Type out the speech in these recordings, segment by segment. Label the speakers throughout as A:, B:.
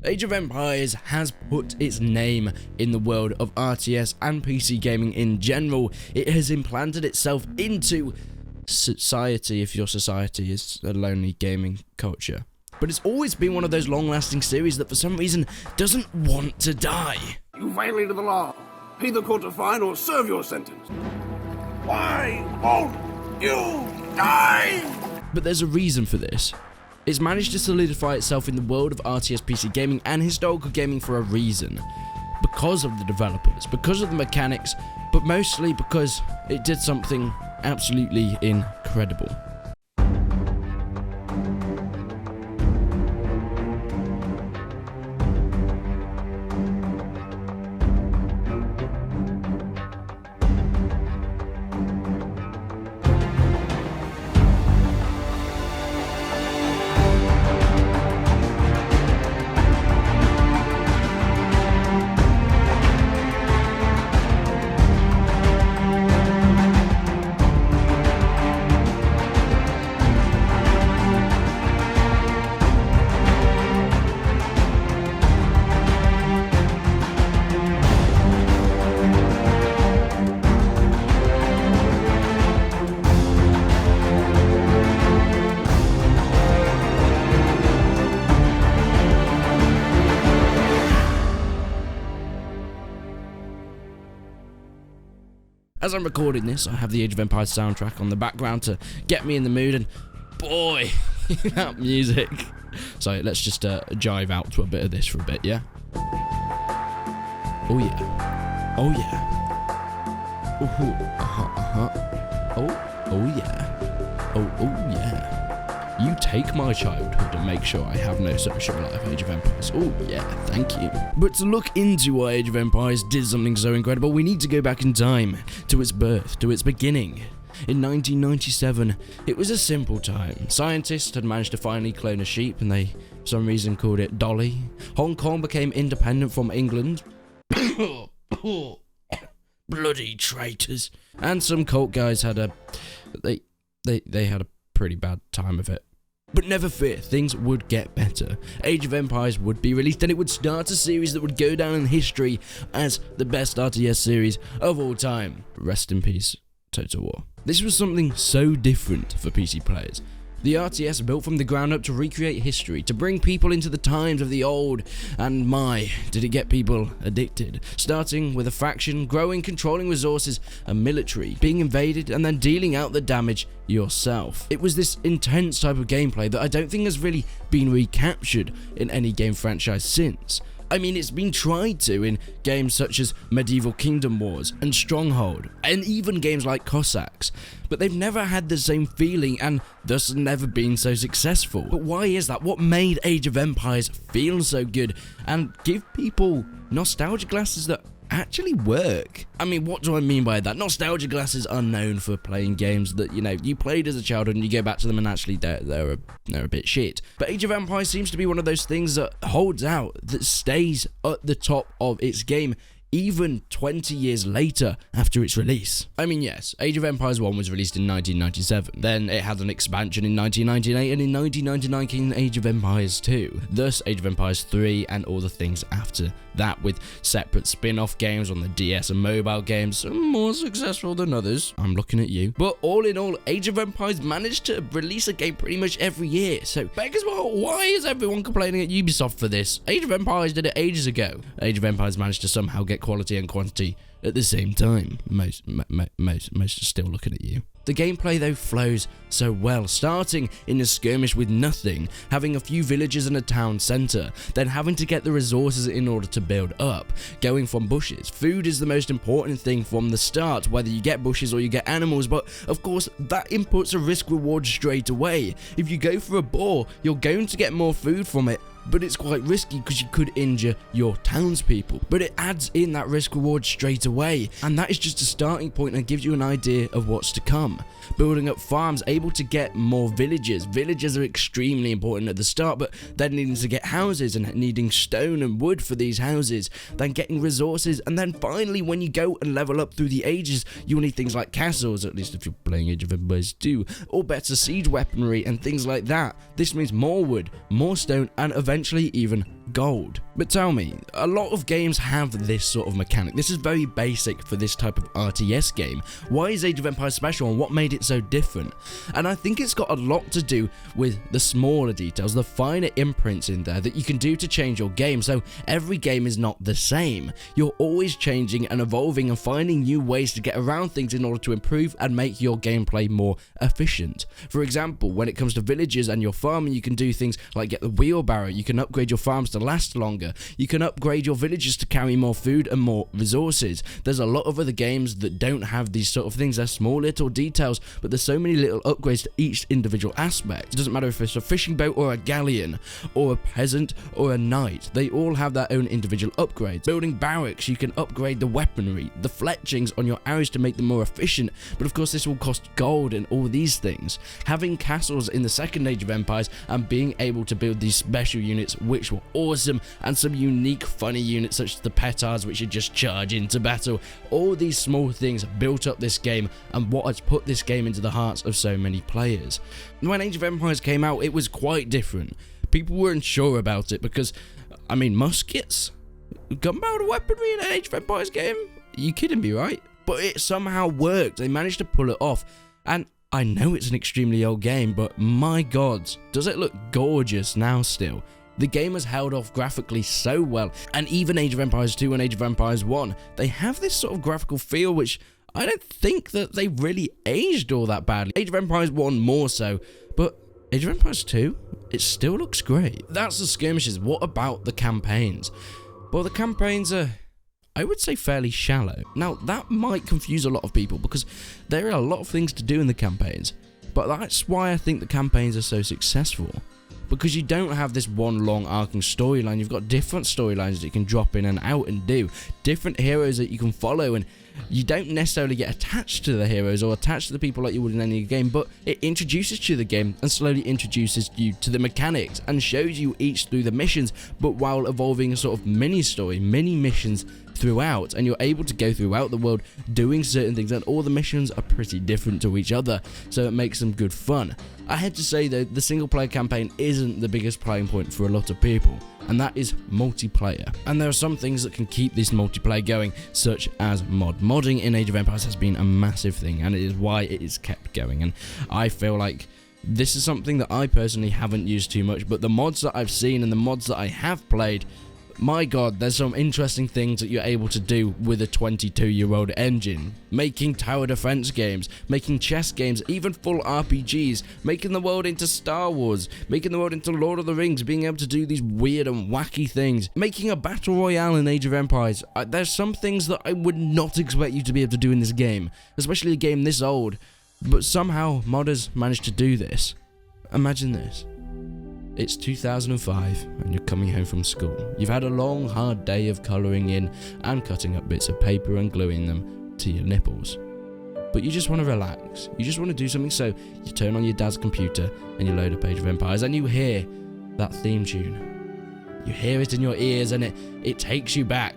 A: Age of Empires has put its name in the world of RTS and PC gaming in general. It has implanted itself into society, if your society is a lonely gaming culture. But it's always been one of those long-lasting series that for some reason doesn't want to die.
B: You violated the law. Pay the court a fine or serve your sentence. Why won't you die?
A: But there's a reason for this. It's managed to solidify itself in the world of RTS PC gaming and historical gaming for a reason. Because of the developers, because of the mechanics, but mostly because it did something absolutely incredible. As I'm recording this, I have the Age of Empires soundtrack on the background to get me in the mood, and boy, that music. So let's just jive out to a bit of this for a bit, yeah? Oh yeah. Oh yeah. Oh yeah. Oh yeah. You take my childhood and make sure I have no social life, Age of Empires. Oh yeah, thank you. But to look into why Age of Empires did something so incredible, we need to go back in time, to its birth, to its beginning. In 1997, it was a simple time. Scientists had managed to finally clone a sheep, and they, for some reason, called it Dolly. Hong Kong became independent from England. Bloody traitors. And some cult guys had a... They had a pretty bad time of it. But never fear, things would get better. Age of Empires would be released, and it would start a series that would go down in history as the best RTS series of all time. Rest in peace, Total War. This was something so different for PC players. The RTS built from the ground up to recreate history, to bring people into the times of the old, and my, did it get people addicted. Starting with a faction, growing, controlling resources, a military, being invaded, and then dealing out the damage yourself. It was this intense type of gameplay that I don't think has really been recaptured in any game franchise since. I mean, it's been tried to in games such as Medieval Kingdom Wars and Stronghold, and even games like Cossacks, but they've never had the same feeling and thus never been so successful. But why is that? What made Age of Empires feel so good and give people nostalgia glasses that actually work? I mean, what do I mean by that? Nostalgia glasses are known for playing games that, you know, you played as a child and you go back to them and actually they're a bit shit. But Age of Empires seems to be one of those things that holds out, that stays at the top of its game even 20 years later after its release. I mean, yes, Age of Empires 1 was released in 1997, then it had an expansion in 1998, and in 1999 came Age of Empires 2, thus Age of Empires 3 and all the things after that, with separate spin-off games on the DS and mobile games, some more successful than others. I'm looking at you. But all in all, Age of Empires managed to release a game pretty much every year, so beggars well, why is everyone complaining at Ubisoft for this? Age of Empires did it ages ago. Age of Empires managed to somehow get quality and quantity at the same time. Most are still looking at you. The gameplay though flows so well, starting in a skirmish with nothing, having a few villages and a town centre, then having to get the resources in order to build up, going from bushes. Food is the most important thing from the start, whether you get bushes or you get animals, but of course that inputs a risk reward straight away. If you go for a boar, you're going to get more food from it, but it's quite risky because you could injure your townspeople. But it adds in that risk reward straight away, and that is just a starting point and gives you an idea of what's to come. Building up farms, able to get more villages. Villages are extremely important at the start, but then needing to get houses and needing stone and wood for these houses, then getting resources, and then finally when you go and level up through the ages, you'll need things like castles, at least if you're playing Age of Empires 2, or better siege weaponry and things like that. This means more wood, more stone, and eventually even gold. But tell me, a lot of games have this sort of mechanic. This is very basic for this type of RTS game. Why is Age of Empires special and what made it so different? And I think it's got a lot to do with the smaller details, the finer imprints in there that you can do to change your game, so every game is not the same. You're always changing and evolving and finding new ways to get around things in order to improve and make your gameplay more efficient. For example, when it comes to villages and your farming, you can do things like get the wheelbarrow, you can upgrade your farms to last longer, you can upgrade your villages to carry more food and more resources. There's a lot of other games that don't have these sort of things. They're small little details, but there's so many little upgrades to each individual aspect. It doesn't matter if it's a fishing boat or a galleon, or a peasant or a knight, they all have their own individual upgrades. Building barracks, you can upgrade the weaponry, the fletchings on your arrows to make them more efficient, but of course this will cost gold and all these things. Having castles in the second Age of Empires and being able to build these special units which were awesome, and some unique funny units such as the petards which you just charge into battle. All these small things built up this game and what has put this game into the hearts of so many players. When Age of Empires came out, it was quite different. People weren't sure about it because, I mean, muskets? Gunpowder weaponry in an Age of Empires game? Are you kidding me, right? But it somehow worked. They managed to pull it off. And I know it's an extremely old game, but my god, does it look gorgeous now still? The game has held off graphically so well, and even Age of Empires 2 and Age of Empires 1, they have this sort of graphical feel which I don't think that they really aged all that badly. Age of Empires 1 more so, but Age of Empires 2, it still looks great. That's the skirmishes. What about the campaigns? Well, the campaigns are, I would say, fairly shallow. Now, that might confuse a lot of people because there are a lot of things to do in the campaigns, but that's why I think the campaigns are so successful. Because you don't have this one long arcing storyline, you've got different storylines that you can drop in and out and do, different heroes that you can follow, and you don't necessarily get attached to the heroes or attached to the people like you would in any game, but it introduces you to the game and slowly introduces you to the mechanics and shows you each through the missions, but while evolving a sort of mini story, mini missions throughout, and you're able to go throughout the world doing certain things, and all the missions are pretty different to each other, so it makes them good fun. I had to say though, the single player campaign isn't the biggest playing point for a lot of people, and that is multiplayer. And there are some things that can keep this multiplayer going, such as modding in Age of Empires has been a massive thing, and it is why it is kept going. And I feel like this is something that I personally haven't used too much, but the mods that I've seen and the mods that I have played, my god, there's some interesting things that you're able to do with a 22-year-old engine. Making tower defense games, making chess games, even full RPGs, making the world into Star Wars, making the world into Lord of the Rings, being able to do these weird and wacky things, making a battle royale in Age of Empires. There's some things that I would not expect you to be able to do in this game, especially a game this old, but somehow modders managed to do this. Imagine this. It's 2005 and you're coming home from school. You've had a long, hard day of colouring in and cutting up bits of paper and gluing them to your nipples. But you just want to relax. You just want to do something, so you turn on your dad's computer and you load up Age of Empires and you hear that theme tune. You hear it in your ears and it takes you back.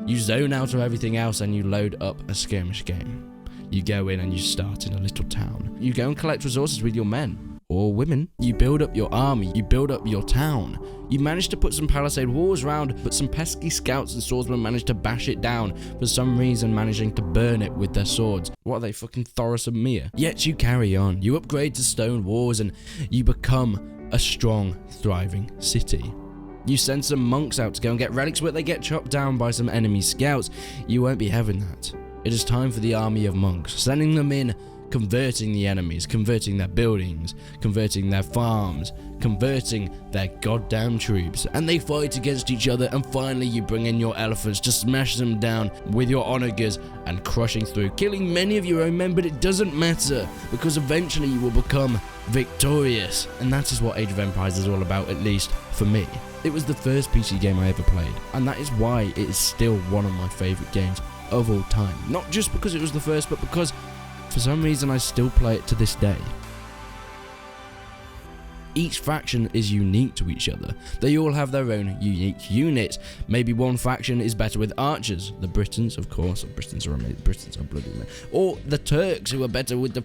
A: You zone out of everything else and you load up a skirmish game. You go in and you start in a little town. You go and collect resources with your men. Or women. You build up your army, you build up your town. You manage to put some palisade walls around, but some pesky scouts and swordsmen manage to bash it down, for some reason managing to burn it with their swords. What are they, fucking Thoros and Mia? Yet you carry on, you upgrade to stone walls, and you become a strong, thriving city. You send some monks out to go and get relics, but they get chopped down by some enemy scouts. You won't be having that. It is time for the army of monks, sending them in, converting the enemies, converting their buildings, converting their farms, converting their goddamn troops, and they fight against each other, and finally you bring in your elephants to smash them down with your onagers and crushing through, killing many of your own men, but it doesn't matter, because eventually you will become victorious, and that is what Age of Empires is all about, at least for me. It was the first PC game I ever played, and that is why it is still one of my favourite games of all time. Not just because it was the first, but because for some reason I still play it to this day. Each faction is unique to each other. They all have their own unique units. Maybe one faction is better with archers. The Britons, of course. Britons are amazing. Britons are bloody men. Or the Turks, who are better with the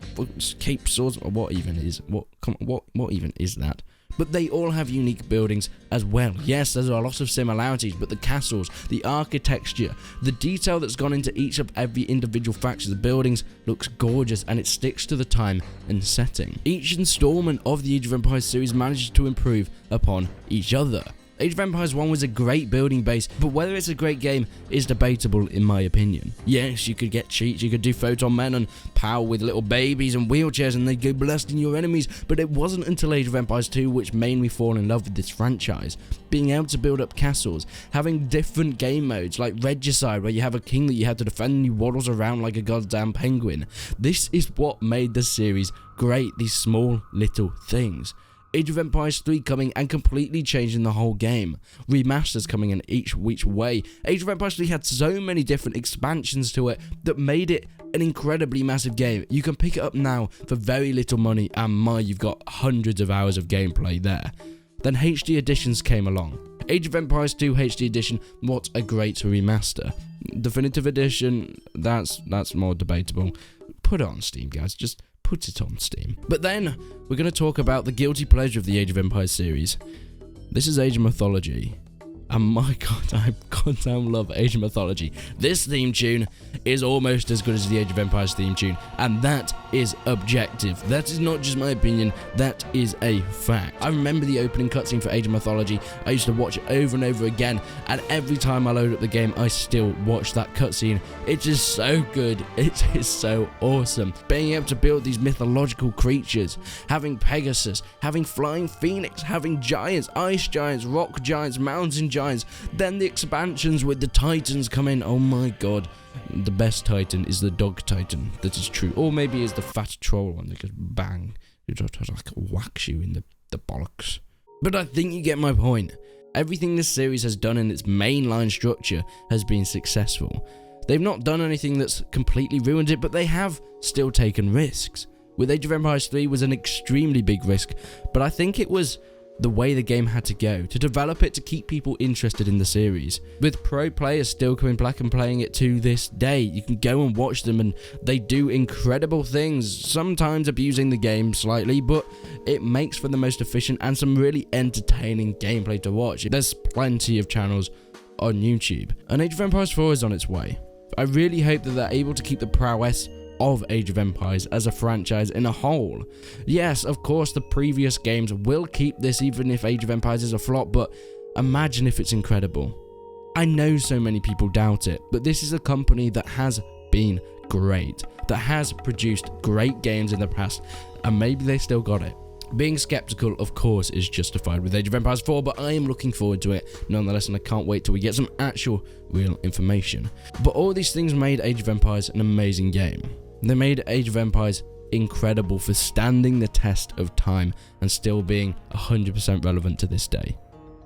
A: cape swords. Or what even is that? but they all have unique buildings as well. Yes, there's a lot of similarities, but the castles, the architecture, the detail that's gone into each of every individual faction of the buildings looks gorgeous, and it sticks to the time and setting. Each installment of the Age of Empires series manages to improve upon each other. Age of Empires 1 was a great building base, but whether it's a great game is debatable in my opinion. Yes, you could get cheats, you could do photon men and power with little babies and wheelchairs and they'd go blasting your enemies, but it wasn't until Age of Empires 2 which made me fall in love with this franchise. Being able to build up castles, having different game modes like Regicide where you have a king that you have to defend and he waddles around like a goddamn penguin. This is what made the series great, these small little things. Age of Empires 3 coming and completely changing the whole game. Remasters coming in each which way. Age of Empires 3 had so many different expansions to it that made it an incredibly massive game. You can pick it up now for very little money and you've got hundreds of hours of gameplay there. Then HD editions came along. Age of Empires 2 HD edition, what a great remaster. Definitive edition, that's more debatable. Put it on Steam, guys, just put it on Steam. But then, we're going to talk about the guilty pleasure of the Age of Empires series. This is Age of Mythology. And my god, I goddamn love Age of Mythology. This theme tune is almost as good as the Age of Empires theme tune, and that is objective. That is not just my opinion, that is a fact. I remember the opening cutscene for Age of Mythology. I used to watch it over and over again, and every time I load up the game, I still watch that cutscene. It is so good, it is so awesome. Being able to build these mythological creatures, having Pegasus, having Flying Phoenix, having giants, ice giants, rock giants, mountain giants, then the expansions with the Titans come in. Oh my god, the best Titan is the Dog Titan, that is true. Or maybe it's the fat troll one that goes bang, it just like whacks you in the bollocks. But I think you get my point. Everything this series has done in its mainline structure has been successful. They've not done anything that's completely ruined it, but they have still taken risks. With Age of Empires 3 was an extremely big risk, but I think it was the way the game had to go to develop it to keep people interested in the series. With pro players still coming back and playing it to this day, you can go and watch them and they do incredible things, sometimes abusing the game slightly, but it makes for the most efficient and some really entertaining gameplay to watch. There's plenty of channels on YouTube, and Age of Empires 4 is on its way. I really hope that they're able to keep the prowess of Age of Empires as a franchise in a whole. Yes, of course the previous games will keep this even if Age of Empires is a flop, but imagine if it's incredible. I know so many people doubt it, but this is a company that has been great, that has produced great games in the past, and maybe they still got it. Being skeptical, of course, is justified with Age of Empires 4, but I am looking forward to it nonetheless, and I can't wait till we get some actual real information. But all these things made Age of Empires an amazing game. They made Age of Empires incredible for standing the test of time and still being 100% relevant to this day.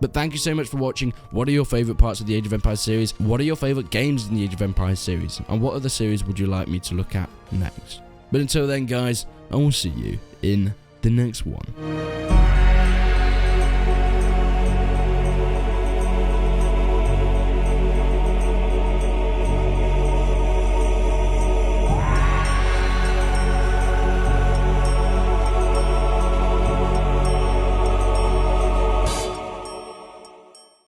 A: But thank you so much for watching. What are your favourite parts of the Age of Empires series? What are your favourite games in the Age of Empires series? And what other series would you like me to look at next? But until then, guys, I will see you in the next one.